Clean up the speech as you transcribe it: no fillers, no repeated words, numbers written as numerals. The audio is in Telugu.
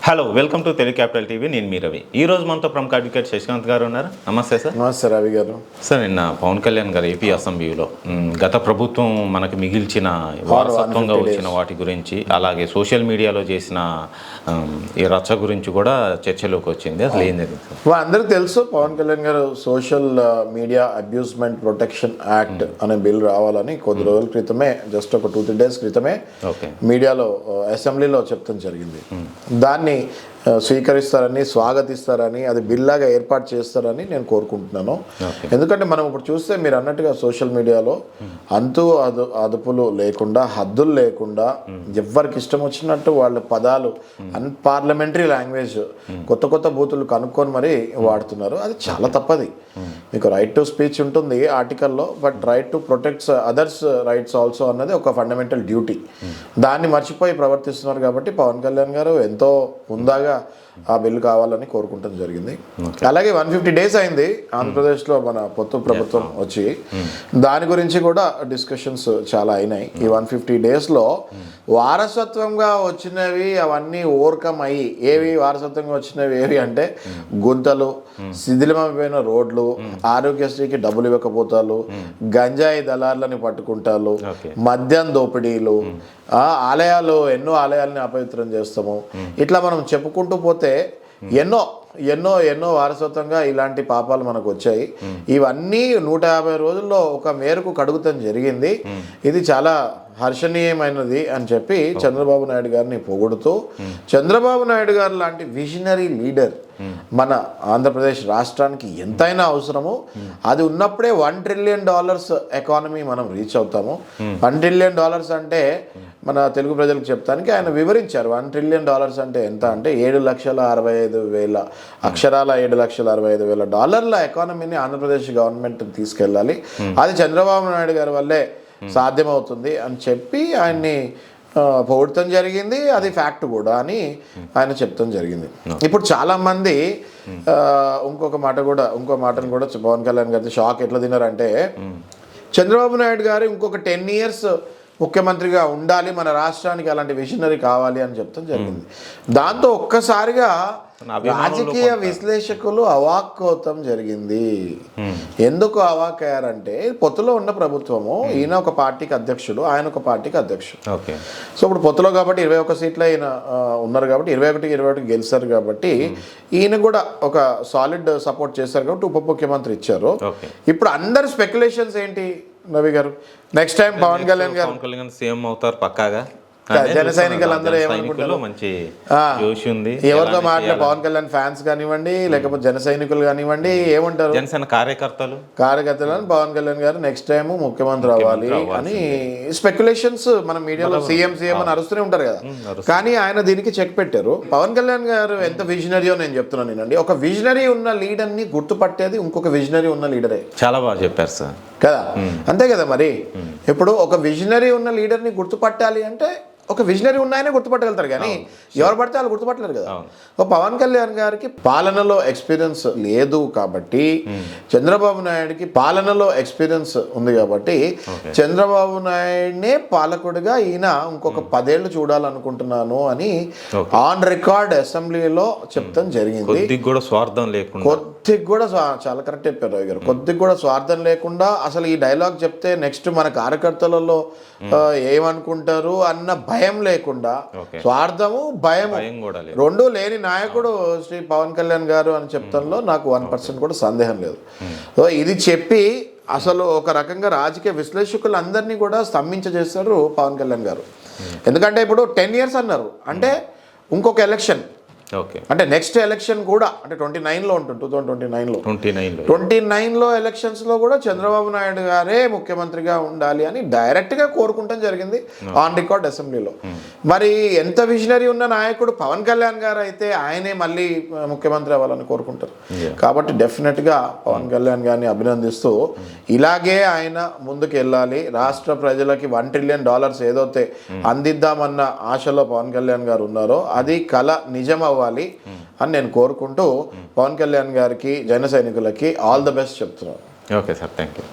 Hello, welcome to Telugu capital TV. నేను మీ రవి. ఈ రోజు మనతో ప్రముఖ అడ్వకేట్ శశికాంత్ గారు ఉన్నారు. నమస్తే సార్. నమస్తే రవి గారు. సార్, నిన్న పవన్ కళ్యాణ్ గారు ఏపీ అసెంబ్లీలో గత ప్రభుత్వం మనకు మిగిల్చిన వారసత్వంగా వచ్చిన వాటి గురించి, అలాగే సోషల్ మీడియాలో చేసిన ఈ రచ్చ గురించి కూడా చర్చలోకి వచ్చింది. అసలు ఏం జరిగింది? అందరికి తెలుసు, పవన్ కళ్యాణ్ గారు సోషల్ మీడియా అబ్యూస్మెంట్ ప్రొటెక్షన్ యాక్ట్ అనే బిల్ రావాలని కొద్ది రోజుల క్రితమే, జస్ట్ ఒక 2-3 డేస్ క్రితమే మీడియాలో అసెంబ్లీలో చెప్తాం జరిగింది. దాన్ని స్వీకరిస్తారని, స్వాగతిస్తారని, అది బిల్లాగా ఏర్పాటు చేస్తారని నేను కోరుకుంటున్నాను. ఎందుకంటే మనం ఇప్పుడు చూస్తే మీరు అన్నట్టుగా సోషల్ మీడియాలో అదుపులు లేకుండా, హద్దులు లేకుండా ఎవరికి ఇష్టం వచ్చినట్టు వాళ్ళ పదాలు, అన్పార్లమెంటరీ లాంగ్వేజ్, కొత్త కొత్త బూతులు కనుక్కొని మరీ వాడుతున్నారు. అది చాలా తప్పది. మీకు రైట్ టు స్పీచ్ ఉంటుంది ఆర్టికల్లో, but right to protects others rights also అన్నది ఒక ఫండమెంటల్ డ్యూటీ. దాన్ని మర్చిపోయి ప్రవర్తిస్తున్నారు. కాబట్టి పవన్ కళ్యాణ్ గారు ఎంతో హుందాగా ఆ బిల్లు కావాలని కోరుకుంటం జరిగింది. అలాగే 150 డేస్ అయింది ఆంధ్రప్రదేశ్లో మన పొత్తు ప్రభుత్వం వచ్చి. దాని గురించి కూడా డిస్కషన్స్ చాలా అయినాయి. ఈ 150 డేస్లో వారసత్వంగా వచ్చినవి అవన్నీ ఓవర్కమ్ అయ్యి, ఏవి వారసత్వంగా వచ్చినవి ఏవి అంటే గుంతలు, శిథిలమైపోయిన రోడ్లు, ఆరోగ్యశ్రీకి డబ్బులు ఇవ్వకపోతాలు, గంజాయి దళార్లని పట్టుకుంటాలు, మద్యం దోపిడీలు, ఆలయాలు, ఎన్నో ఆలయాలని అపవిత్రం చేస్తాము. ఇట్లా మనం చెప్పుకుంటూ పోతే ఎన్నో ఎన్నో ఎన్నో వారసత్వంగా ఇలాంటి పాపాలు మనకు వచ్చాయి. ఇవన్నీ 150 రోజుల్లో ఒక మేరకు కడుగుతం జరిగింది. ఇది చాలా హర్షణీయమైనది అని చెప్పి చంద్రబాబు నాయుడు గారిని పొగుడుతూ, చంద్రబాబు నాయుడు గారు లాంటి విజనరీ లీడర్ మన ఆంధ్రప్రదేశ్ రాష్ట్రానికి ఎంతైనా అవసరము. అది ఉన్నప్పుడే $1 ట్రిలియన్ ఎకానమీ మనం రీచ్ అవుతాము. $1 ట్రిలియన్ అంటే మన తెలుగు ప్రజలకు చెప్తానికి ఆయన వివరించారు. $1 ట్రిలియన్ అంటే ఎంత అంటే 7,65,000 అక్షరాల $7,65,000 ఎకానమీని ఆంధ్రప్రదేశ్ గవర్నమెంట్ తీసుకెళ్ళాలి. అది చంద్రబాబు నాయుడు గారి వల్లే సాధ్యమవుతుంది అని చెప్పి ఆయన్ని పొగడటం జరిగింది. అది ఫ్యాక్ట్ కూడా అని ఆయన చెప్తాం జరిగింది. ఇప్పుడు చాలామంది ఇంకో మాటను కూడా పవన్ కళ్యాణ్ గారి షాక్ ఎట్లా తిన్నారంటే, చంద్రబాబు నాయుడు గారు ఇంకొక 10 years ముఖ్యమంత్రిగా ఉండాలి, మన రాష్ట్రానికి అలాంటి విజనరీ కావాలి అని చెప్తాం జరిగింది. దాంతో ఒక్కసారిగా రాజకీయ విశ్లేషకులు అవాక్కవుతాం జరిగింది. ఎందుకు అవాక్ అయ్యారంటే, పొత్తులో ఉన్న ప్రభుత్వము, ఈయన ఒక పార్టీకి అధ్యక్షుడు, ఆయన ఒక పార్టీకి అధ్యక్షుడు. సో ఇప్పుడు పొత్తులో కాబట్టి 21 సీట్లు ఆయన ఉన్నారు కాబట్టి 21 గెలిచారు కాబట్టి ఈయన కూడా ఒక సాలిడ్ సపోర్ట్ చేశారు కాబట్టి ఉప ముఖ్యమంత్రి ఇచ్చారు. ఇప్పుడు అందరు స్పెక్యులేషన్స్ ఏంటి రవి గారు, నెక్స్ట్ టైం పవన్ కళ్యాణ్ గారు సీఎం అవుతారు పక్కాగా. జన సైనికులందరూ ఏమనుకుంటారు, ఎవరితో మాట్లాడే పవన్ కళ్యాణ్ ఫ్యాన్స్ కానివ్వండి, లేకపోతే జన సైనికులు కానివ్వండి, ఏమంటారు, జనసేన కార్యకర్తలు పవన్ కళ్యాణ్ గారు నెక్స్ట్ టైం ముఖ్యమంత్రి అవ్వాలి అని స్పెక్యులేషన్స్ మన మీడియాలో సీఎం అని అరుస్తూనే ఉంటారు కదా. కానీ ఆయన దీనికి చెక్ పెట్టారు. పవన్ కళ్యాణ్ గారు ఎంత విజనరీయో నేను చెప్తున్నాను నేనండి. ఒక విజనరీ ఉన్న లీడర్ని గుర్తుపట్టేది ఇంకొక విజనరీ ఉన్న లీడరే. చాలా బాగా చెప్పారు సార్ కదా, అంతే కదా. మరి ఇప్పుడు ఒక విజనరీ ఉన్న లీడర్ని గుర్తుపట్టాలి అంటే ఒక విజనరీ ఉన్నాయనే గుర్తుపట్టగలుగుతారు, కానీ ఎవరు పడితే వాళ్ళు గుర్తుపట్టలేరు కదా. పవన్ కళ్యాణ్ గారికి పాలనలో ఎక్స్పీరియన్స్ లేదు కాబట్టి, చంద్రబాబు నాయుడికి పాలనలో ఎక్స్పీరియన్స్ ఉంది కాబట్టి, చంద్రబాబు నాయుడినే పాలకుడిగా ఈయన ఇంకొక 10 ఏళ్ళు చూడాలనుకుంటున్నాను అని ఆన్ రికార్డ్ అసెంబ్లీలో చెప్తాం జరిగింది. కొద్దిగా కూడా స్వార్థం లేకుండా, చాలా కరెక్ట్ చెప్పారు రవి గారు, కొద్దిగా కూడా స్వార్థం లేకుండా. అసలు ఈ డైలాగ్ చెప్తే నెక్స్ట్ మన కార్యకర్తలలో ఏమనుకుంటారు అన్న భయం లేకుండా, స్వార్థము భయం రెండూ లేని నాయకుడు శ్రీ పవన్ కళ్యాణ్ గారు అని చెప్తాంలో నాకు 1% కూడా సందేహం లేదు. సో ఇది చెప్పి అసలు ఒక రకంగా రాజకీయ విశ్లేషకులందరినీ కూడా స్తంభించేస్తారు పవన్ కళ్యాణ్ గారు. ఎందుకంటే ఇప్పుడు 10 years అన్నారు అంటే ఇంకొక ఎలక్షన్, అంటే నెక్స్ట్ ఎలక్షన్ కూడా అంటే 2029లో ఉంటుంది. 2029లో ఎలక్షన్స్లో కూడా చంద్రబాబు నాయుడు గారే ముఖ్యమంత్రిగా ఉండాలి అని డైరెక్ట్గా కోరుకుంటాం జరిగింది ఆన్ రికార్డ్ అసెంబ్లీలో. మరి ఎంత విజనరీ ఉన్న నాయకుడు పవన్ కళ్యాణ్ గారు అయితే ఆయనే మళ్ళీ ముఖ్యమంత్రి అవ్వాలని కోరుకుంటారు. కాబట్టి డెఫినెట్గా పవన్ కళ్యాణ్ గారిని అభినందిస్తూ ఇలాగే ఆయన ముందుకు వెళ్ళాలి. రాష్ట్ర ప్రజలకి $1 ట్రిలియన్ ఏదైతే అందిద్దామన్న ఆశలో పవన్ కళ్యాణ్ గారు ఉన్నారో అది కళ నిజం అవ్వాలి అని నేను కోరుకుంటూ పవన్ కళ్యాణ్ గారికి, జన సైనికులకి ఆల్ ద బెస్ట్ చెప్తున్నాను. Okay sir, thank you.